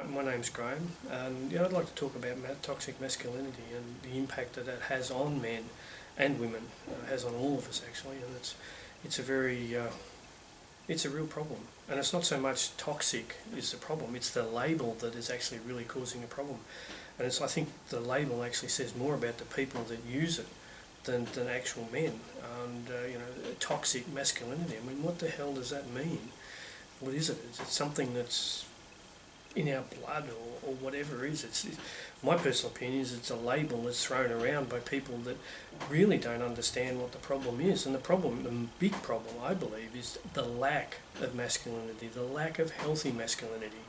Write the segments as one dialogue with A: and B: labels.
A: My name's Graham, and I'd like to talk about toxic masculinity and the impact that that has on men and women, has on all of us actually, and it's a very it's a real problem. And it's not so much toxic is the problem; it's the label that is actually really causing a problem. And I think the label actually says more about the people that use it than actual men. And toxic masculinity. I mean, what the hell does that mean? What is it? Is it something that's in our blood or whatever it is? My personal opinion is it's a label that's thrown around by people that really don't understand what the problem is. And the big problem, I believe, is the lack of masculinity, the lack of healthy masculinity.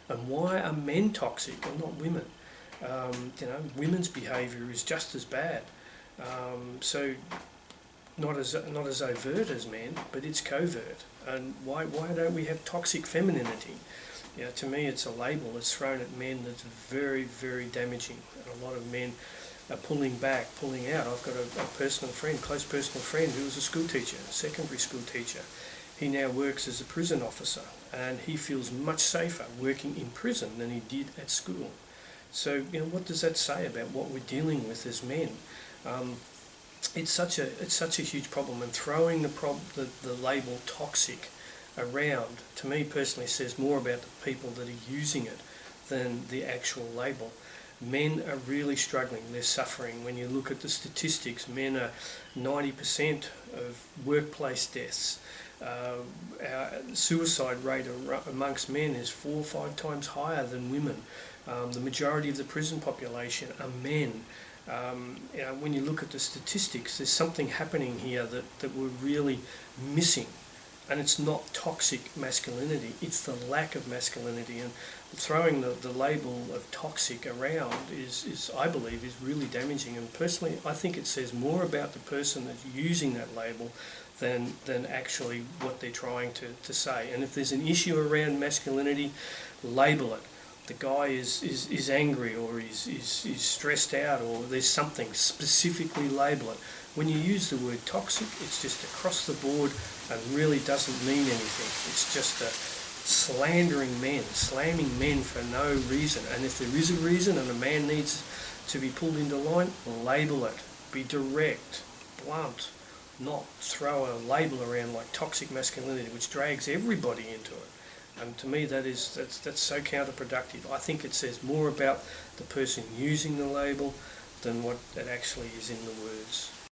A: And why are men toxic and not women? Women's behaviour is just as bad. So not as overt as men, but it's covert. And why don't we have toxic femininity? To me, it's a label that's thrown at men that's very, very damaging. And a lot of men are pulling back, pulling out. I've got a personal friend, close personal friend, who was a school teacher, a secondary school teacher. He now works as a prison officer, and he feels much safer working in prison than he did at school. So, what does that say about what we're dealing with as men? It's such a huge problem, and throwing the label toxic around, to me personally, says more about the people that are using it than the actual label. Men are really struggling, they're suffering. When you look at the statistics, men are 90% of workplace deaths. Our suicide rate amongst men is 4 or 5 times higher than women. The majority of the prison population are men. When you look at the statistics, there's something happening here that we're really missing. And it's not toxic masculinity, it's the lack of masculinity. And throwing the label of toxic around is, I believe, is really damaging. And personally, I think it says more about the person that's using that label than actually what they're trying to say. And if there's an issue around masculinity, label it. The guy is angry, or is stressed out, or there's something, specifically label it. When you use the word toxic, it's just across the board and really doesn't mean anything. It's just slandering men, slamming men for no reason. And if there is a reason and a man needs to be pulled into line, label it. Be direct, blunt, not throw a label around like toxic masculinity, which drags everybody into it. And to me, that's so counterproductive. I think it says more about the person using the label than what it actually is in the words.